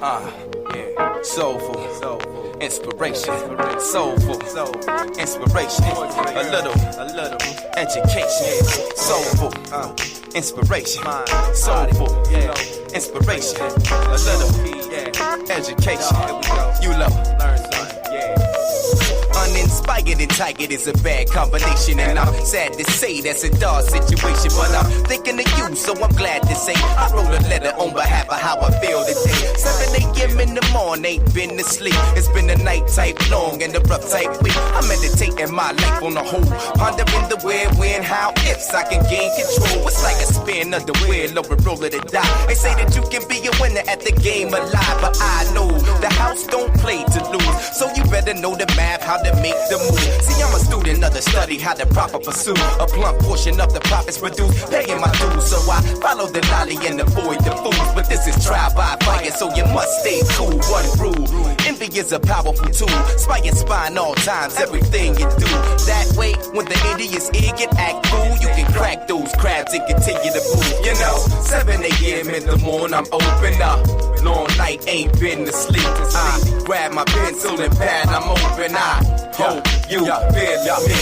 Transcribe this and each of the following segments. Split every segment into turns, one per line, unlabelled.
Soulful, inspiration, soulful, inspiration, a little, education, soulful, inspiration, soulful, inspiration, a little, education, you love, learn something, uninspired and tired is a bad combination, and I'm sad to say that's a dark situation, but I'm thinking of you, so I'm glad to say I wrote a letter on behalf of how I feel today. 7 a.m. in the morning, ain't been to sleep. It's been a night type long and a rough type week. I'm meditating my life on the whole, pondering the where, when, how, ifs I can gain control. It's like a spin of the wheel or a roll of the die. They say that you can be a winner at the game of life, but I know the house don't play to lose, so you better know the math, how to make the move. See, I'm a student of the study, how to proper pursue a blunt portion of the profits produced, paying my dues. So I follow the lolly and avoid the fools. But this is trial by fire, so you must stay cool. One rule, envy is a powerful tool. Spine all times, everything you do. That way, when the Indian's ear get act cool, you can crack those crabs and continue to move. You know, 7 a.m. in the morning, I'm open up. Long night, ain't been to sleep. I grab my pencil and pad, I'm open. I hope you feel me.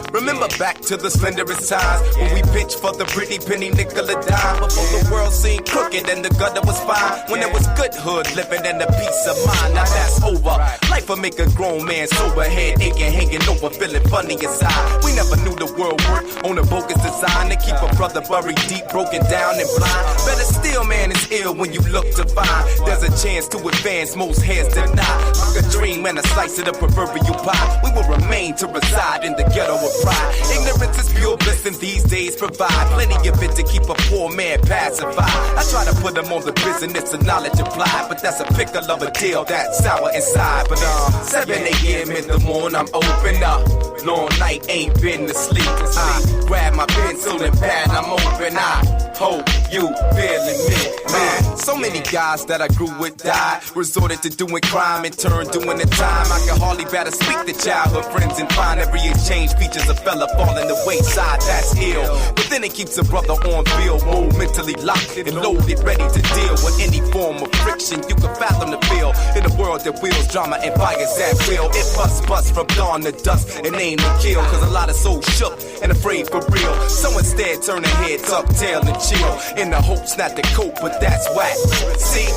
Remember back to the slenderest times when we pitched for the pretty penny nickel a dime. Before the world seemed crooked and the gutter was fine. When there was good hood living and a peace of mind. Now that's over. Life will make a grown man sober, head aching, hanging over, feeling funny inside. We never knew the world worked on a bogus design to keep a brother buried deep, broken down and blind. Better still, man, it's ill when you look to find there's a chance to advance, most heads deny. Like a dream and a slice of the proverbial pie. We will remain to reside in the ghetto of pride. Ignorance is pure bliss and these days provide plenty of it to keep a poor man pacified. I try to put him on the business of knowledge applied, but that's a pickle of a deal that's sour inside. But 7 a.m. in the morning, I'm open up. Long night, ain't been to sleep. I grab my pencil and pad, I'm open. I hope you feeling me, man. So many guys that I grew with died, resorted to doing crime and turned doing the time. I can hardly better speak to childhood friends and find every exchange features a fella falling the wayside. That's ill, but then it keeps a brother on bill mode, mentally locked and loaded, ready to deal with any form of friction you can fathom the feel. In a world that wheels drama and fires at will, it bust from dawn to dusk and aim to kill. Cause a lot of souls shook and afraid for real. So instead turn their head, tuck tail and chill, in the hopes not to cope, but that's whack. See,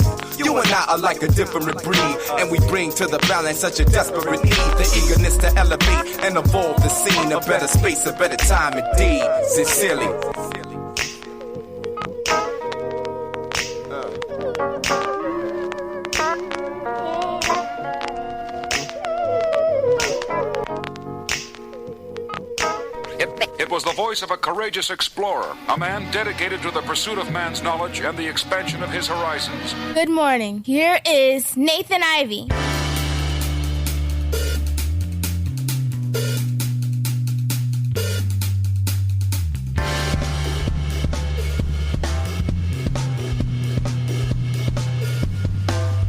you and I are like a different breed, and we bring to the balance such a desperate need. The eagerness to elevate and evolve the scene. A better space, a better time indeed. Sincerely.
It was the voice of a courageous explorer, a man dedicated to the pursuit of man's knowledge and the expansion of his horizons.
Good morning. Here is Nathan Ivey.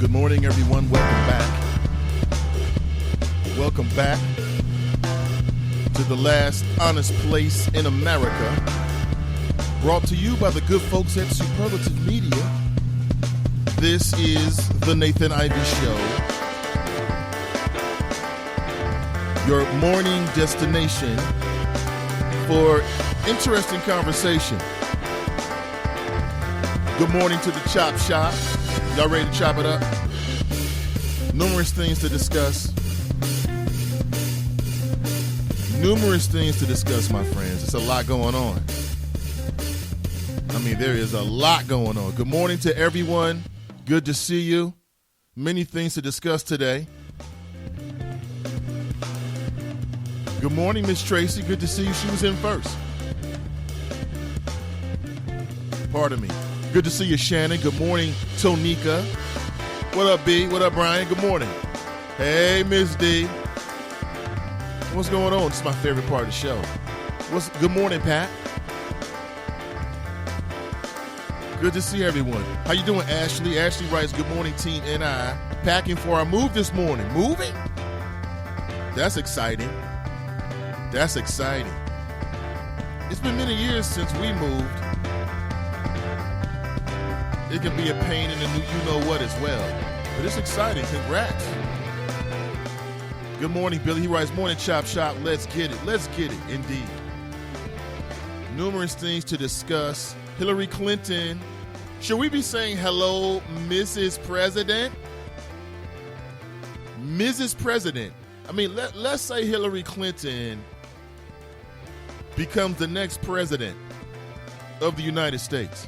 Good morning, everyone. Welcome back. Welcome back to the last honest place in America, brought to you by the good folks at Superlative Media. This is the Nathan Ivey Show, your morning destination for interesting conversation. Good morning to the Chop Shop. Y'all ready to chop it up? Numerous things to discuss. Numerous things to discuss, my friends. It's a lot going on. I mean, there is a lot going on. Good morning to everyone. Good to see you. Many things to discuss today. Good morning, Miss Tracy. Good to see you. She was in first. Pardon me. Good to see you, Shannon. Good morning, Tonika. What up, B? What up, Brian? Good morning. Hey, Miss D. What's going on? This is my favorite part of the show. Good morning, Pat. Good to see everyone. How you doing, Ashley? Ashley writes, good morning, Team NI. Packing for our move this morning. Moving? That's exciting. That's exciting. It's been many years since we moved. it can be a pain in the new you-know-what as well. But it's exciting. Congrats. Good morning, Billy. He writes, morning, Chop Shop. Let's get it. Let's get it, indeed. Numerous things to discuss. Hillary Clinton. Should we be saying hello, Mrs. President? Mrs. President. I mean, let's say Hillary Clinton becomes the next president of the United States.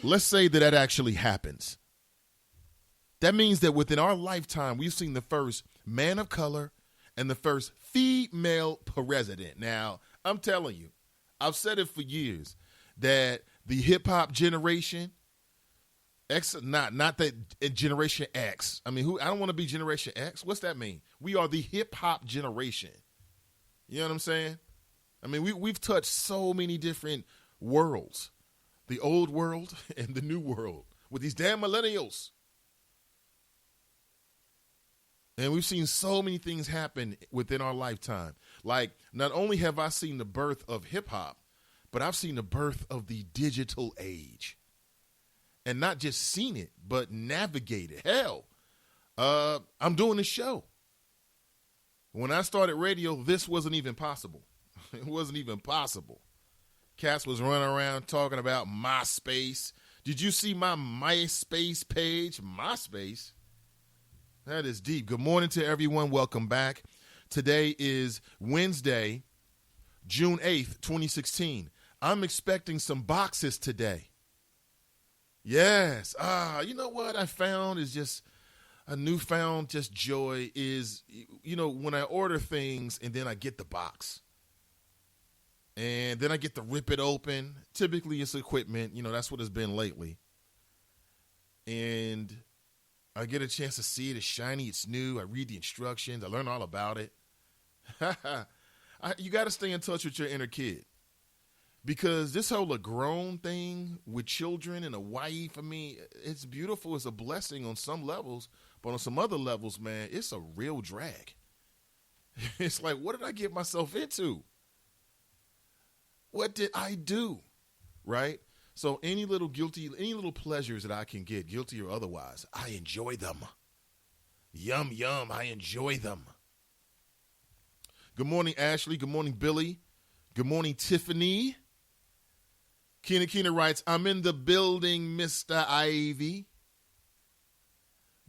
Let's say that actually happens. That means that within our lifetime, we've seen the first man of color and the first female president. Now, I'm telling you, I've said it for years, that the hip-hop generation, X, not that Generation X. I mean, I don't want to be Generation X. What's that mean? We are the hip-hop generation. You know what I'm saying? I mean, we've touched so many different worlds. The old world and the new world with these damn millennials. And we've seen so many things happen within our lifetime. Like, not only have I seen the birth of hip-hop, but I've seen the birth of the digital age. And not just seen it, but navigated. Hell, I'm doing a show. When I started radio, this wasn't even possible. It wasn't even possible. Cats was running around talking about MySpace. Did you see my MySpace page? MySpace? That is deep. Good morning to everyone. Welcome back. Today is Wednesday, June 8th, 2016. I'm expecting some boxes today. Yes. You know what I found is just a newfound just joy is, when I order things and then I get the box. And then I get to rip it open. Typically it's equipment. That's what it's been lately. And I get a chance to see it. It's shiny. It's new. I read the instructions. I learn all about it. You got to stay in touch with your inner kid. Because this whole grown thing with children and a wife, I mean, it's beautiful. It's a blessing on some levels. But on some other levels, man, it's a real drag. It's like, what did I get myself into? What did I do? Right? So any little pleasures that I can get, guilty or otherwise, I enjoy them. Yum, yum, I enjoy them. Good morning, Ashley. Good morning, Billy. Good morning, Tiffany. Keena writes, I'm in the building, Mr. Ivy.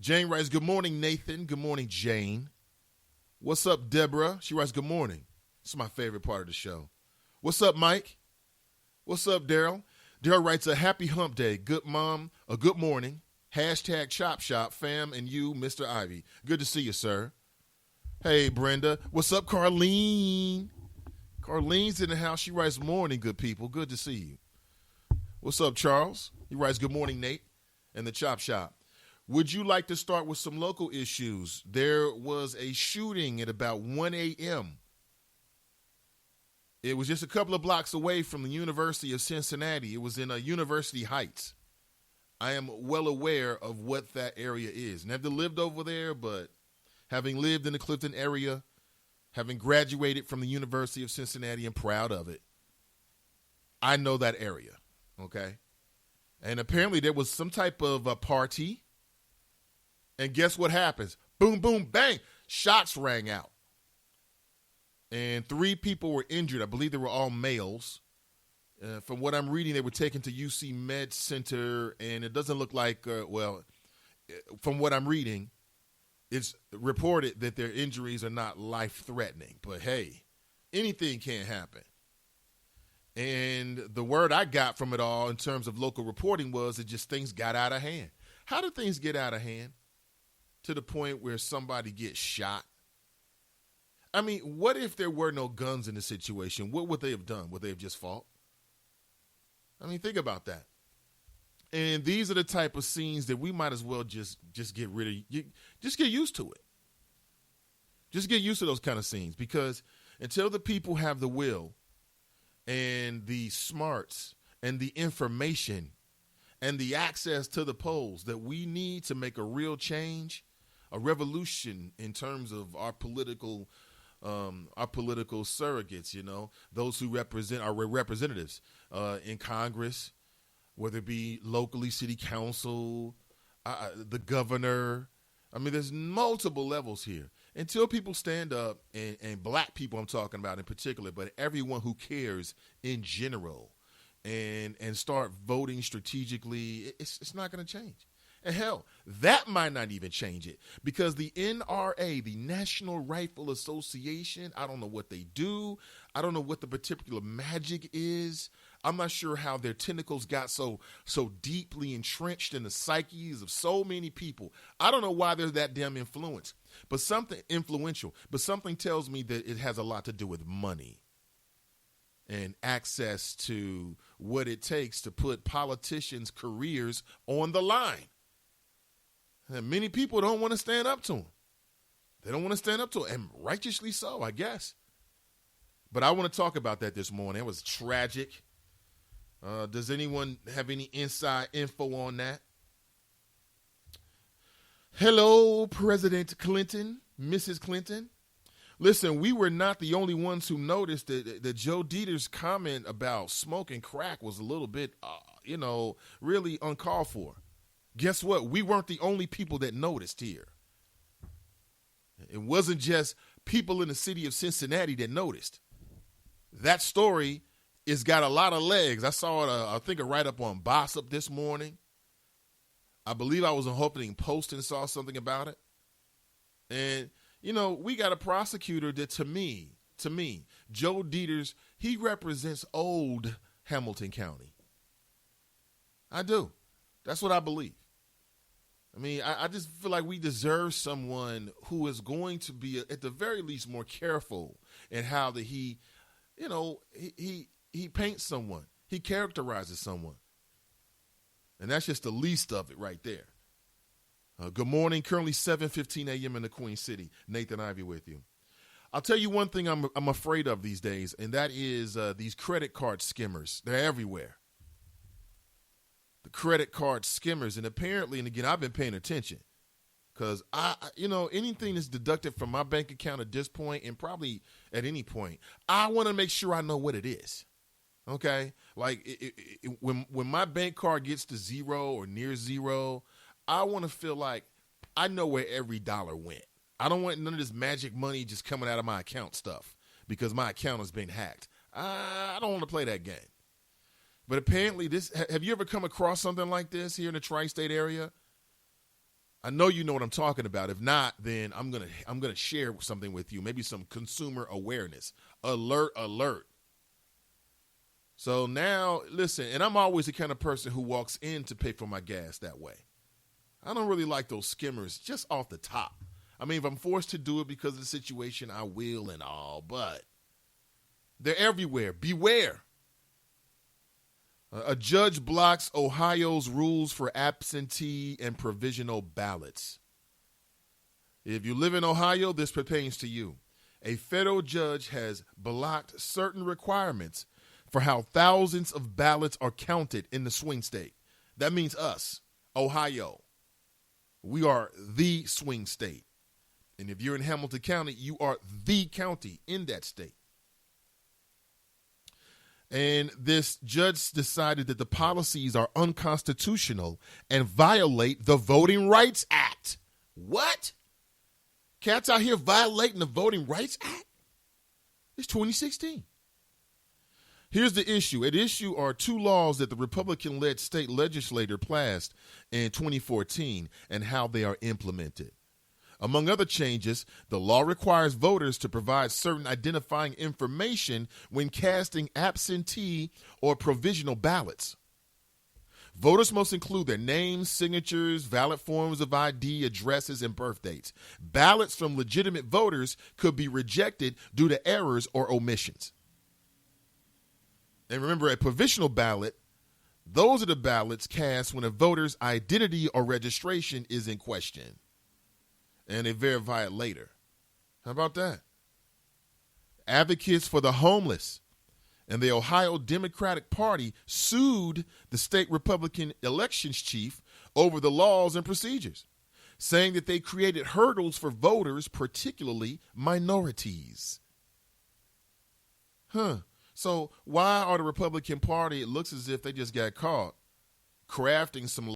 Jane writes, good morning, Nathan. Good morning, Jane. What's up, Deborah? She writes, good morning. It's my favorite part of the show. What's up, Mike? What's up, Daryl? Daryl writes, a happy hump day. Good mom, a good morning. Hashtag Chop Shop, fam, and you, Mr. Ivy. Good to see you, sir. Hey, Brenda. What's up, Carlene? Carlene's in the house. She writes, morning, good people. Good to see you. What's up, Charles? He writes, good morning, Nate, and the Chop Shop. Would you like to start with some local issues? There was a shooting at about 1 a.m. It was just a couple of blocks away from the University of Cincinnati. It was in University Heights. I am well aware of what that area is. Never lived over there, but having lived in the Clifton area, having graduated from the University of Cincinnati, I'm proud of it. I know that area, okay? And apparently there was some type of a party. And guess what happens? Boom, boom, bang. Shots rang out. And 3 people were injured. I believe they were all males. From what I'm reading, they were taken to UC Med Center, and it doesn't look like, from what I'm reading, it's reported that their injuries are not life-threatening. But, hey, anything can happen. And the word I got from it all in terms of local reporting was that just things got out of hand. How do things get out of hand to the point where somebody gets shot? I mean, what if there were no guns in the situation? What would they have done? Would they have just fought? I mean, think about that. And these are the type of scenes that we might as well just get rid of. Just get used to it. Just get used to those kind of scenes, because until the people have the will and the smarts and the information and the access to the polls that we need to make a real change, a revolution in terms of our political surrogates, those who represent our representatives in Congress, whether it be locally, city council, the governor. I mean, there's multiple levels here. Until people stand up, and black people I'm talking about in particular, but everyone who cares in general, and start voting strategically, it's not going to change. And hell, that might not even change it, because the NRA, the National Rifle Association, I don't know what they do. I don't know what the particular magic is. I'm not sure how their tentacles got so deeply entrenched in the psyches of so many people. I don't know why they're that damn influential, but something tells me that it has a lot to do with money and access to what it takes to put politicians' careers on the line. And many people don't want to stand up to them. They don't want to stand up to them, and righteously so, I guess. But I want to talk about that this morning. It was tragic. Does anyone have any inside info on that? Hello, President Clinton, Mrs. Clinton. Listen, we were not the only ones who noticed that Joe Dieter's comment about smoking crack was a little bit, really uncalled for. Guess what? We weren't the only people that noticed here. It wasn't just people in the city of Cincinnati that noticed. That story has got a lot of legs. I saw it, I think, a write-up on Bossip this morning. I believe I was on Huffington Post and saw something about it. And, we got a prosecutor that, to me, Joe Dieters, he represents old Hamilton County. I do. That's what I believe. I mean, I just feel like we deserve someone who is going to be, at the very least, more careful in how that he paints someone. He characterizes someone. And that's just the least of it right there. Good morning. Currently 7:15 a.m. in the Queen City. Nathan Ivey with you. I'll tell you one thing I'm afraid of these days, and that is these credit card skimmers. They're everywhere. The credit card skimmers. And apparently, and again, I've been paying attention, because anything that's deducted from my bank account at this point, and probably at any point, I want to make sure I know what it is. Okay? Like when my bank card gets to zero or near zero, I want to feel like I know where every dollar went. I don't want none of this magic money just coming out of my account stuff because my account has been hacked. I don't want to play that game. But apparently have you ever come across something like this here in the tri-state area? I know you know what I'm talking about. If not, then I'm gonna share something with you, maybe some consumer awareness. Alert. So now, listen, and I'm always the kind of person who walks in to pay for my gas that way. I don't really like those skimmers just off the top. I mean, if I'm forced to do it because of the situation, I will and all, but they're everywhere. Beware. A judge blocks Ohio's rules for absentee and provisional ballots. If you live in Ohio, this pertains to you. A federal judge has blocked certain requirements for how thousands of ballots are counted in the swing state. That means us, Ohio. We are the swing state. And if you're in Hamilton County, you are the county in that state. And this judge decided that the policies are unconstitutional and violate the Voting Rights Act. What? Cats out here violating the Voting Rights Act? It's 2016. Here's the issue. At issue are two laws that the Republican-led state legislature passed in 2014 and how they are implemented. Among other changes, the law requires voters to provide certain identifying information when casting absentee or provisional ballots. Voters must include their names, signatures, valid forms of ID, addresses, and birth dates. Ballots from legitimate voters could be rejected due to errors or omissions. And remember, a provisional ballot, those are the ballots cast when a voter's identity or registration is in question, and they verify it later. How about that? Advocates for the homeless and the Ohio Democratic Party sued the state Republican elections chief over the laws and procedures, saying that they created hurdles for voters, particularly minorities. So why are the Republican Party, it looks as if they just got caught, crafting some